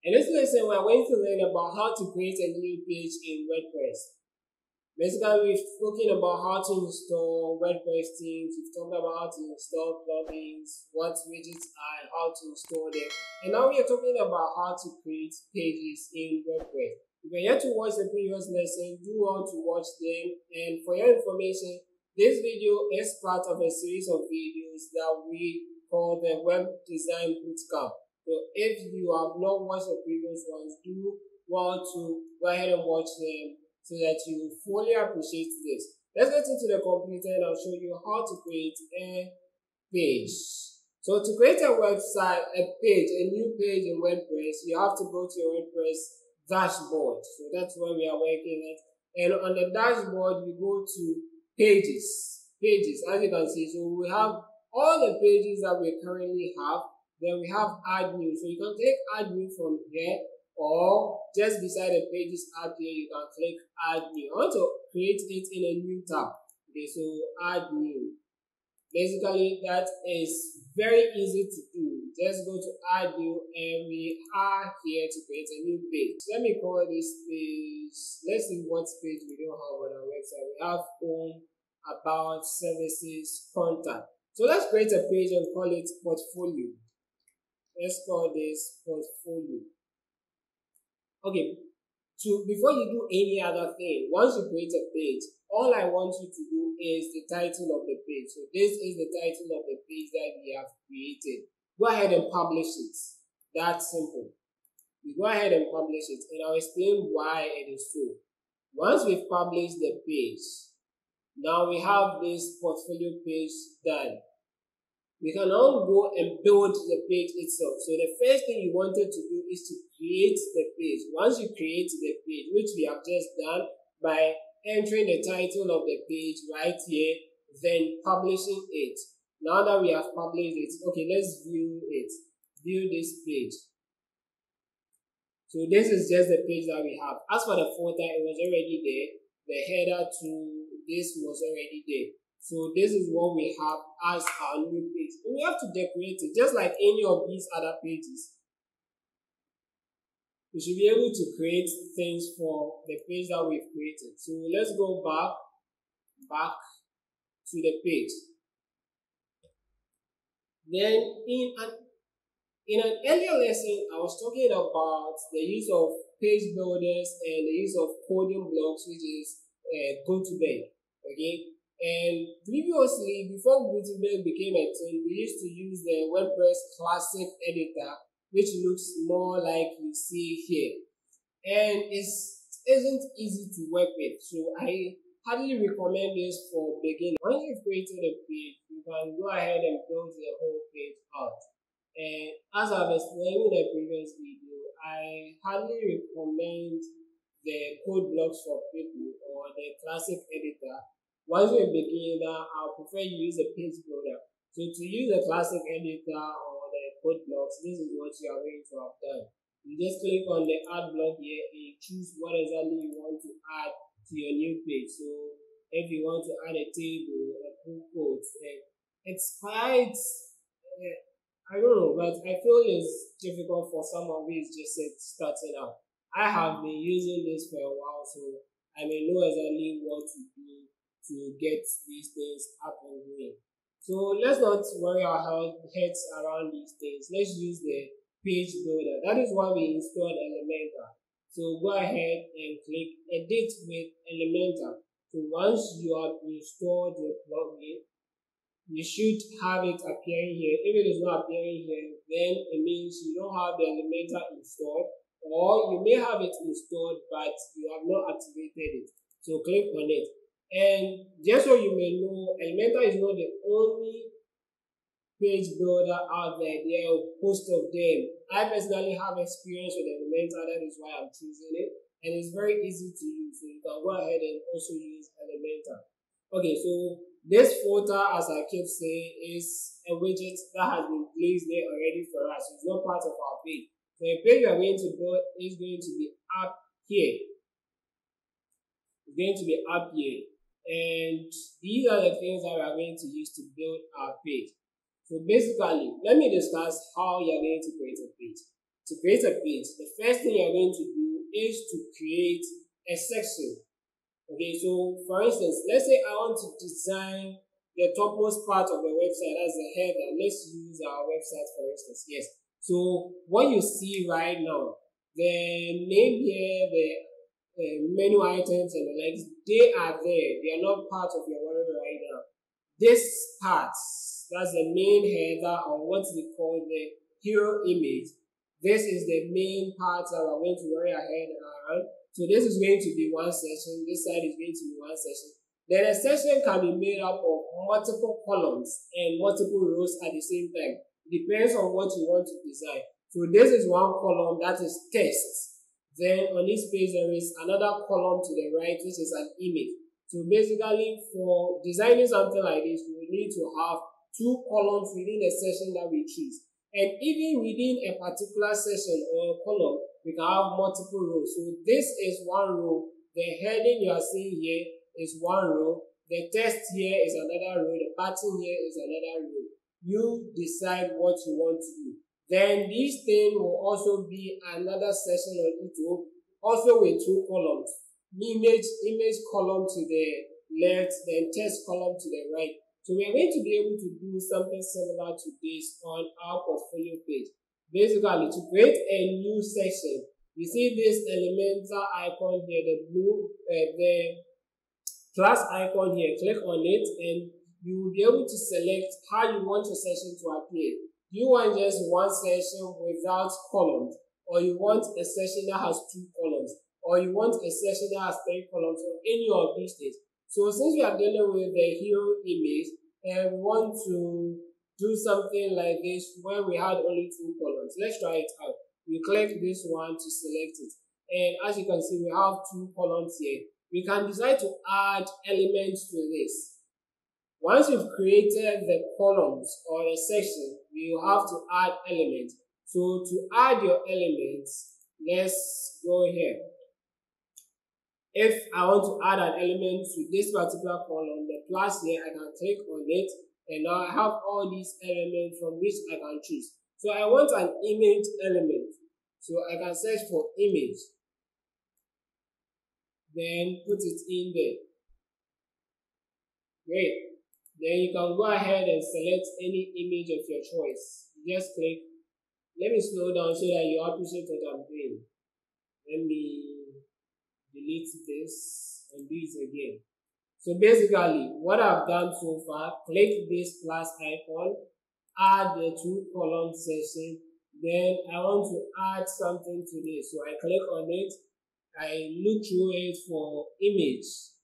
In this lesson, we are going to learn about how to create a new page in WordPress. Basically, we've spoken about how to install WordPress themes, we've talked about how to install plugins, what widgets are, and how to install them. And now we are talking about how to create pages in WordPress. If you're yet to watch the previous lesson, do want to watch them. And for your information, this video is part of a series of videos that we call the Web Design Bootcamp. So if you have not watched the previous ones, do want to go ahead and watch them so that you will fully appreciate this. Let's get into the computer and I'll show you how to create a page. So to create a website, a new page in WordPress, you have to go to your WordPress dashboard. So that's where we are working at. And on the dashboard, you go to pages, as you can see. So we have all the pages that we currently have. Then we have add new. So you can click add new from here, or just beside the pages up here, you can click add new. I want to create it in a new tab. Okay, so add new. Basically, that is very easy to do. Just go to add new and we are here to create a new page. Let me call this page. Let's see what page we don't have on our website. We have home, about, services, contact. So let's create a page and call it portfolio. Let's call this portfolio. Okay, before you do any other thing, once you create a page, all I want you to do is the title of the page. So this is the title of the page that we have created. Go ahead and publish it. That's simple. You go ahead and publish it, and I'll explain why it is so. Once we've published the page, now we have this portfolio page done. We can now go and build the page itself. So the first thing you wanted to do is to create the page. Once you create the page, which we have just done by entering the title of the page right here, then publishing it. Now that we have published it, okay, let's view it. View this page. So this is just the page that we have. As for the footer, it was already there. The header to this was already there. So this is what we have as our new page. And we have to decorate it just like any of these other pages. We should be able to create things for the page that we've created. So let's go back to the page. Then in an earlier lesson, I was talking about the use of page builders and the use of coding blocks, which is Gutenberg. Okay. And previously, before Gutenberg became a thing, we used to use the WordPress classic editor, which looks more like you see here. And it isn't easy to work with, so I highly recommend this for beginners. Once you've created a page, you can go ahead and build the whole page out. And as I've explained in the previous video, I highly recommend the code blocks for people or the classic editor. Once you're a beginner, I'll prefer you use a page builder. So to use the classic editor or the code blocks, this is what you are going to have done. You just click on the add block here and you choose what exactly you want to add to your new page. So if you want to add a table, a full quotes, it's quite, I don't know, but I feel it's difficult for someone who is just starting out. I have been using this for a while, so I may know exactly what to do to get these things up and going. So let's not worry our heads around these things. Let's use the page builder. That is why we installed Elementor. So go ahead and click edit with Elementor. So once you have installed the plugin, you should have it appearing here. If it is not appearing here, then it means you don't have the Elementor installed, or you may have it installed but you have not activated it. So click on it. And just so you may know, Elementor is not the only page builder out there. There are a host of them. I personally have experience with Elementor, that is why I'm choosing it. And it's very easy to use, so you can go ahead and also use Elementor. Okay, so this footer, as I keep saying, is a widget that has been placed there already for us. It's not part of our page. So the page we are going to build is going to be up here. It's going to be up here. And these are the things that we are going to use to build our page. So basically, let me discuss how you're going to create a page. to create a page, the first thing you're going to do is to create a section. Okay, so for instance, let's say I want to design the topmost part of the website as a header. Let's use our website for instance. Yes. So what you see right now, the name here, the menu items and the likes, they are there. They are not part of your whatever right now. This part, that's the main header, or what we call the hero image. This is the main part that we're going to worry ahead around. So this is going to be one section, this side is going to be one section. Then a section can be made up of multiple columns and multiple rows at the same time. It depends on what you want to design. So this is one column, that is text. Then on this page there is another column to the right, which is an image. So basically for designing something like this, we need to have two columns within the section that we choose. And even within a particular section or column, we can have multiple rows. So this is one row. The heading you are seeing here is one row. The text here is another row. The pattern here is another row. You decide what you want to do. Then this thing will also be another section on its own, also with two columns. Image column to the left, then text column to the right. So we are going to be able to do something similar to this on our portfolio page. Basically, to create a new section, you see this Elementor icon here, the blue, the plus icon here. Click on it and you will be able to select how you want your section to appear. Do you want just one section without columns, or you want a section that has two columns, or you want a section that has three columns, or any of these things? So since we are dealing with the hero image and we want to do something like this where we had only two columns, let's try it out. We click this one to select it. And as you can see, we have two columns here. We can decide to add elements to this. Once you've created the columns or the section, you have to add elements. So to add your elements, let's go here. If I want to add an element to this particular column, the plus here, I can click on it, and now I have all these elements from which I can choose. So I want an image element. So I can search for image, then put it in there. Great. Then you can go ahead and select any image of your choice. Just click. Let me slow down so that you appreciate what I'm doing. Let me delete this and do it again. So basically, what I've done so far, click this plus icon, add the two column section, then I want to add something to this. So I click on it, I look through it for image.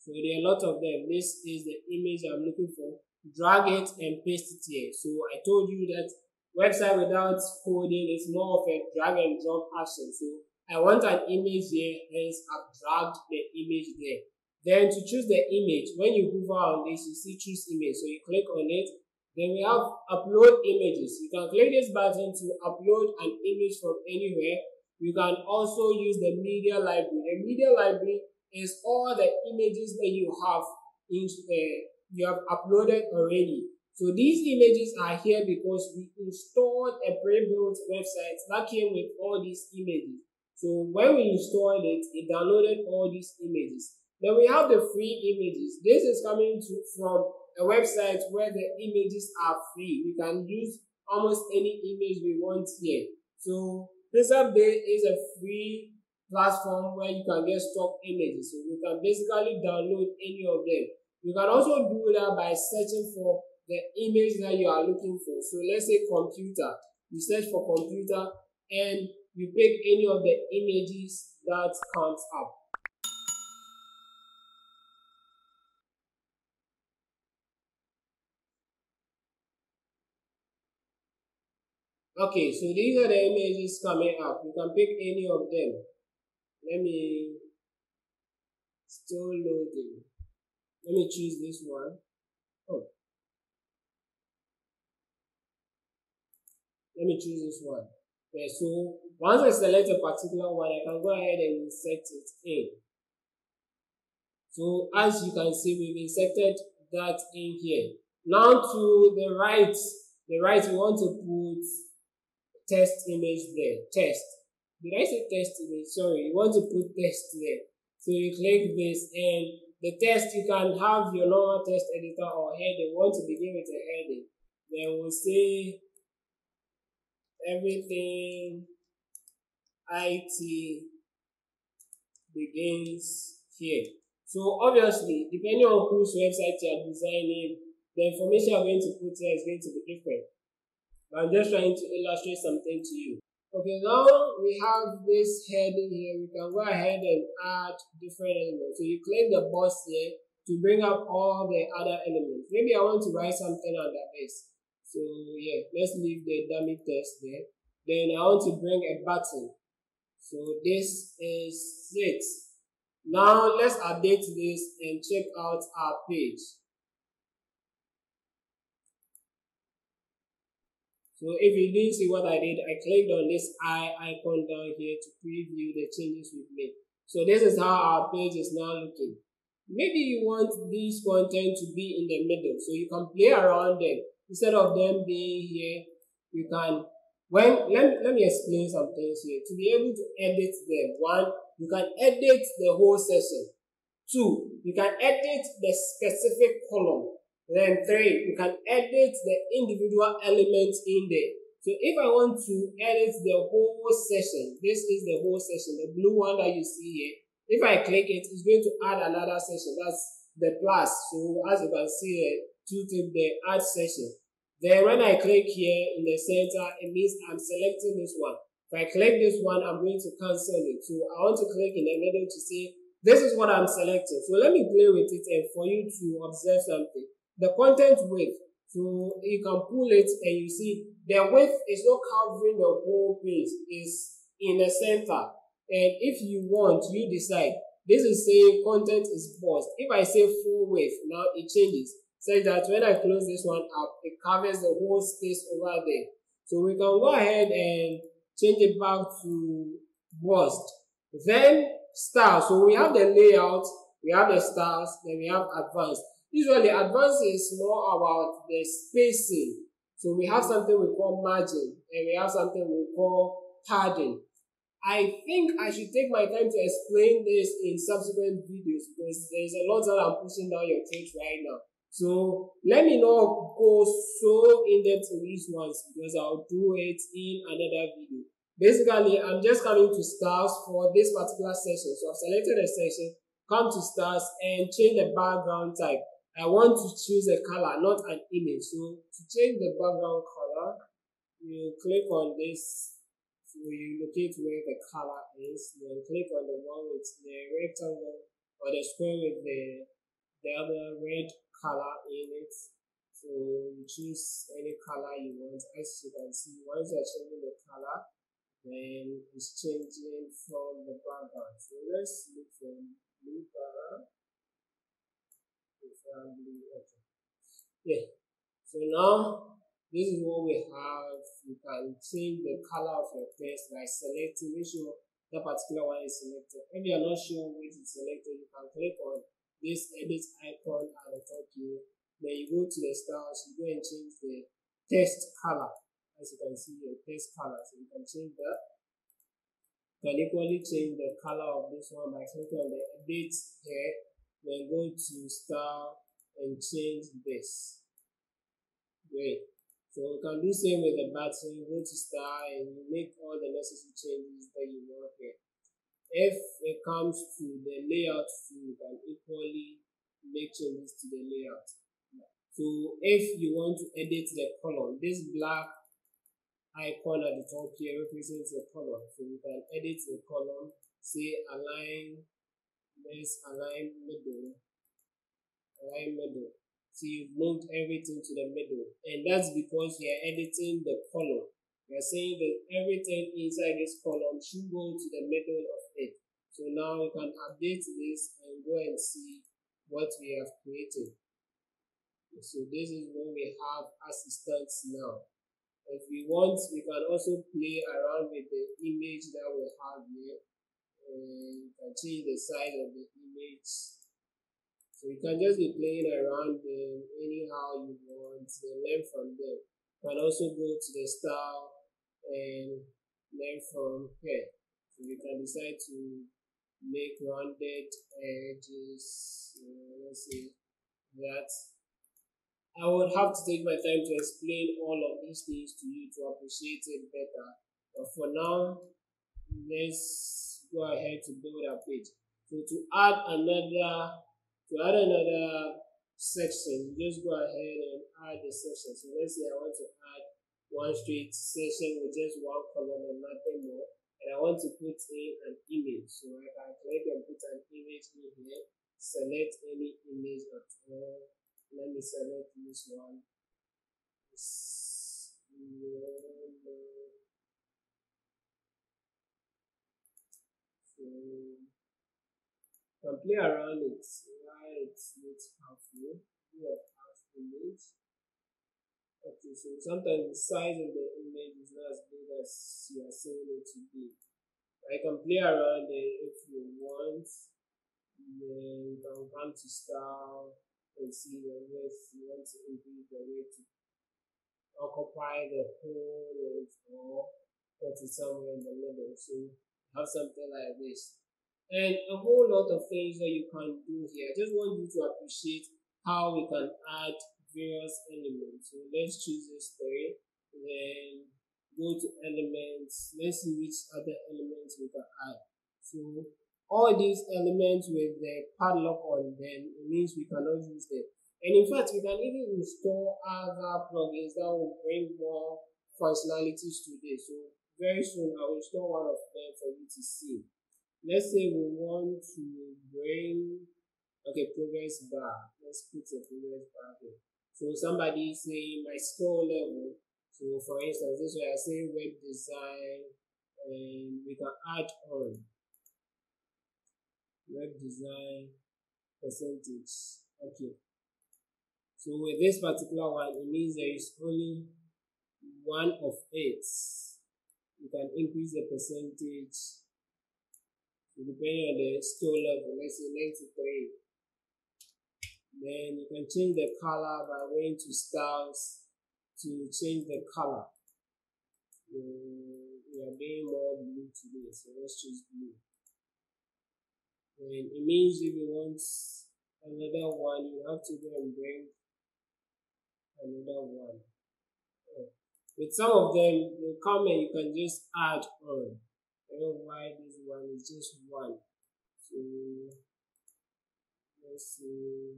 So there are a lot of them. This is the image I'm looking for. Drag it and paste it here. So I told you that website without coding is more of a drag and drop action. So I want an image here, hence I've dragged the image there. Then to choose the image, when you hover on this, you see choose image. So you click on it. Then we have upload images. You can click this button to upload an image from anywhere. You can also use the media library. The media library is all the images that you have uploaded already. So these images are here because we installed a pre-built website that came with all these images. So when we installed it, it downloaded all these images. Then we have the free images. This is coming from a website where the images are free. We can use almost any image we want here. So Pixabay is a free platform where you can get stock images. So you can basically download any of them. You can also do that by searching for the image that you are looking for. So let's say computer. You search for computer and you pick any of the images that comes up. Okay, so these are the images coming up. You can pick any of them. Let me still loading. Let me choose this one. Oh. Let me choose this one. Okay, so once I select a particular one, I can go ahead and insert it in. So as you can see, we've inserted that in here. Now to the right we want to put test image there. Test. Did I say test image? Sorry, you want to put test there. So you click this, and the text, you can have your normal text editor or heading. We want to begin with a heading. Then we'll say everything IT begins here. So obviously, depending on whose website you are designing, the information I'm going to put here is going to be different. But I'm just trying to illustrate something to you. Okay, now we have this heading here. We can go ahead and add different elements. So you click the box here to bring up all the other elements. Maybe I want to write something under this. So yeah, let's leave the dummy text there. Then I want to bring a button. So this is it. Now let's update this and check out our page. So if you didn't see what I did, I clicked on this icon down here to preview the changes we've made. So this is how our page is now looking. Maybe you want this content to be in the middle, so you can play around them. Instead of them being here, you can, let me explain some things here. To be able to edit them, 1, you can edit the whole session. 2, you can edit the specific column. Then 3, you can edit the individual elements in there. So if I want to edit the whole session, this is the whole session, the blue one that you see here. If I click it, it's going to add another session. That's the plus. So as you can see here, 2 tip there, add session. Then when I click here in the center, it means I'm selecting this one. If I click this one, I'm going to cancel it. So I want to click in the middle to say, this is what I'm selecting. So let me play with it and for you to observe something. The content width, so you can pull it and you see the width is not covering the whole page, is in the center. And if you want, you decide. This is saying content is paused. If I say full width, now it changes. Such that when I close this one up, it covers the whole space over there. So we can go ahead and change it back to burst. Then style. So we have the layout, we have the styles, then we have advanced. Usually advanced is more about the spacing. So we have something we call margin and we have something we call padding. I think I should take my time to explain this in subsequent videos because there's a lot that I'm pushing down your throat right now. So let me not go so in depth in these ones because I'll do it in another video. Basically, I'm just coming to styles for this particular session. So I've selected a section, come to styles and change the background type. I want to choose a color, not an image. So to change the background color, you click on this. So you locate where the color is. Then click on the one with the rectangle or the square with the other red color in it. So you choose any color you want. As you can see, once you're changing the color, then it's changing from the background. So let's look for blue color. Okay. Yeah. So now this is what we have. You can change the color of your text by selecting, make sure that particular one is selected. If you are not sure which is selected, you can click on this edit icon at the top here. Then you go to the styles, you go and change the text color. As you can see here, text color. So you can change that. You can equally change the color of this one by clicking on the edit here. Then go to style and change this. Great. So you can do the same with the button. Go to style and you make all the necessary changes that you want here. If it comes to the layout too, you can equally make changes to the layout. So if you want to edit the column, this black icon at the top here represents the column. So you can edit the column, say align, let's align middle. So you've moved everything to the middle, and that's because we are editing the column. We are saying that everything inside this column should go to the middle of it. So now we can update this and go and see what we have created. So this is what we have as it stands now. If we want, we can also play around with the image that we have here, and you can change the size of the image. So you can just be playing around anyhow you want, then learn from them. You can also go to the style and then from here, so you can decide to make rounded edges. Let's see that. I would have to take my time to explain all of these things to you to appreciate it better. But for now, let's go ahead to build our page. So to add another section, just go ahead and add the section. So let's say I want to add one straight section with just one column and nothing more, and I want to put in an image. So I can click and put an image in here, select any image at all. Let me select this one. So can play around it while it's not halfway. Do a half image. Okay, so sometimes the size of the image is not as big as you are saying it to be. I can play around it if you want. Then you can come to style and see the width. You want to increase the width to occupy the whole length or put it somewhere in the middle. So have something like this. And a whole lot of things that you can do here. I just want you to appreciate how we can add various elements. So let's choose this three, then go to elements. Let's see which other elements we can add. So all these elements with the padlock on them, it means we cannot use them. And in fact, we can even install other plugins that will bring more functionalities to this. So very soon I will install one of them for you to see. Let's say we want to bring, progress bar. Let's put a progress bar here. So somebody is saying my skill level. So for instance, this way I say web design, and we can add on web design percentage. Okay. So with this particular one, it means there is only one of it. You can increase the percentage depending on the skill level. Let's say 93. Then you can change the color by going to styles to change the color. We are doing more blue today, so let's choose blue. And it means if you want another one, you have to go and bring another one. With some of them, they come and you can just add on. I don't know why this one is just one. So let's see.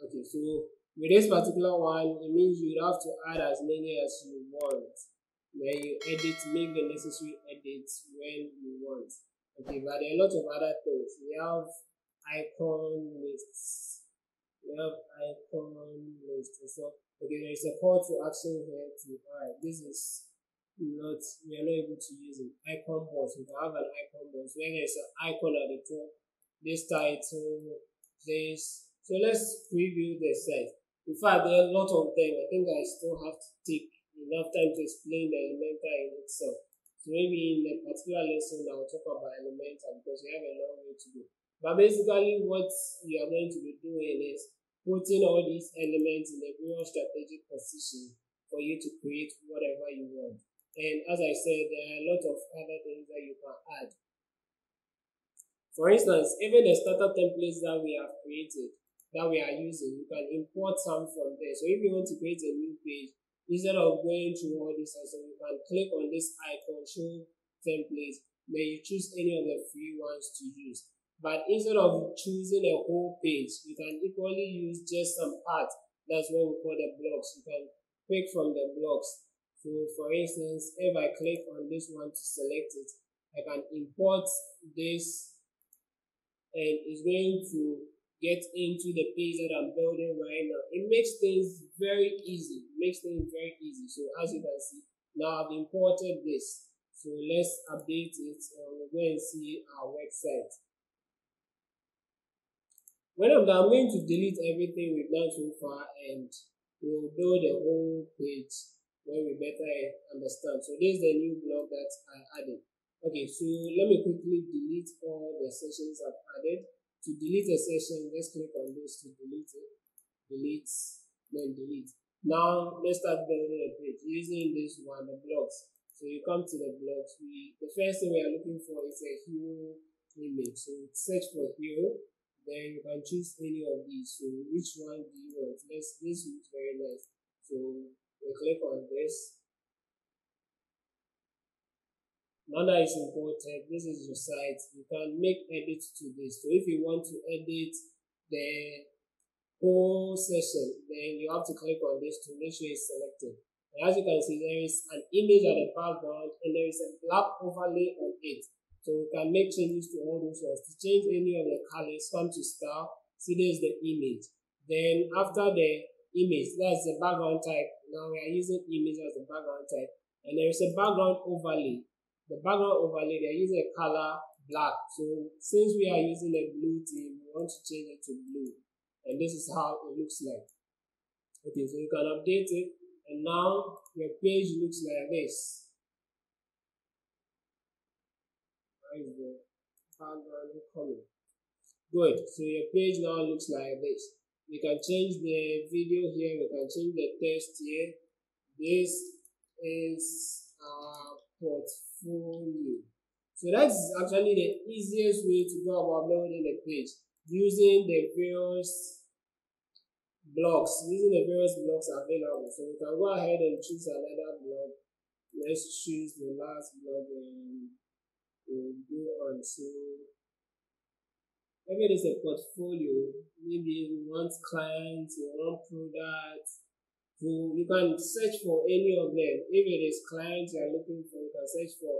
Okay, so with this particular one, it means you have to add as many as you want. Then you make the necessary edits when you want. Okay, but there are a lot of other things. We have icon lists. So, there is a call to action here to, this is not, we are not able to use it. Icon box. We can have an icon box where there's an icon at the top, this title, this. So let's preview the site. In fact, there are a lot of them. I think I still have to take enough time to explain the Elementor in itself. So maybe in a particular lesson, I'll talk about Elementor because we have a long way to go. But basically, what you are going to be doing is putting all these elements in a very strategic position for you to create whatever you want. And as I said, there are a lot of other things that you can add. For instance, even the starter templates that we have created, that we are using, you can import some from there. So if you want to create a new page, instead of going through all this, so you can click on this icon, show templates, then you choose any of the free ones to use. But instead of choosing a whole page, you can equally use just some part. That's what we call the blocks. You can pick from the blocks. So for instance, if I click on this one to select it, I can import this, and it's going to get into the page that I'm building right now. It makes things very easy. So as you can see, now I've imported this. So let's update it and we'll go and see our website. When I'm done, I'm going to delete everything we've done so far and we'll build a whole page when we better understand. So this is the new block that I added. Okay, so let me quickly delete all the sessions I've added. To delete a session, let's click on this to delete it. Delete, then delete. Now let's start building a page using this one, the blocks. So you come to the blocks. The first thing we are looking for is a hero image. So search for hero. Then you can choose any of these. So which one do you want? This looks very nice. So we click on this. Now that it's imported, this is your site. You can make edits to this. So if you want to edit the whole session, then you have to click on this to make sure it's selected. And as you can see, there is an image at the background and there is a black overlay on it. So we can make changes to all those ones. To change any of the colors, come to style, see there's the image. Then after the image, that's the background type. Now we are using image as the background type. And there is a background overlay. The background overlay, they're using a color black. So since we are using a blue theme, we want to change it to blue. And this is how it looks like. Okay, so you can update it. And now your page looks like this. Where is the background coming? Good. So your page now looks like this. We can change the video here. We can change the text here. This is our portfolio. So that's actually the easiest way to go about building a page, using the various blocks available. So we can go ahead and choose another block. Let's choose the last block and we'll go on. So if it is a portfolio, maybe we want clients, we want products. So you can search for any of them. If it is clients you are looking for, you can search for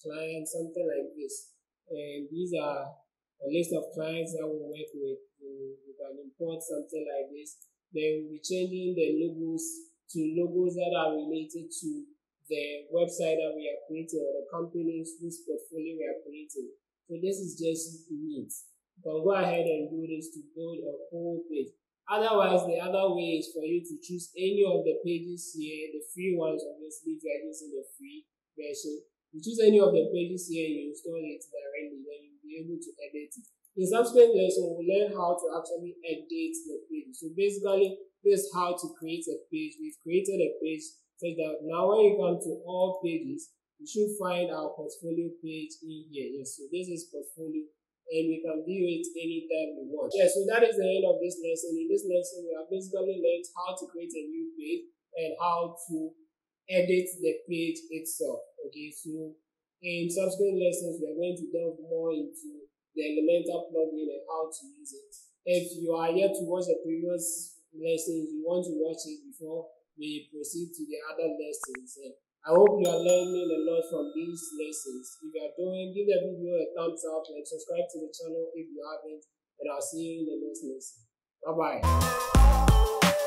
clients, something like this. And these are a list of clients that we work with. You can import something like this. Then we'll be changing the logos to logos that are related to the website that we are creating or the companies whose portfolio we are creating. So this is just neat. You can go ahead and do this to build a whole page. Otherwise, the other way is for you to choose any of the pages here, the free ones, obviously, if you are using the free version. You choose any of the pages here and you install it directly, then you'll be able to edit it. In subsequent lesson, we'll learn how to actually edit the page. So basically, this is how to create a page. We've created a page so that now when you come to all pages, you should find our portfolio page in here. Yes, so this is portfolio. And we can view it anytime we want. Yeah, so that is the end of this lesson. In this lesson, we have basically learned how to create a new page and how to edit the page itself. Okay, so in subsequent lessons, we are going to delve more into the Elementor plugin and how to use it. If you are yet to watch the previous lessons, you want to watch it before we proceed to the other lessons. I hope you are learning a lot from these lessons. If you are doing, give the video a thumbs up and subscribe to the channel if you haven't. And I'll see you in the next lesson. Bye-bye.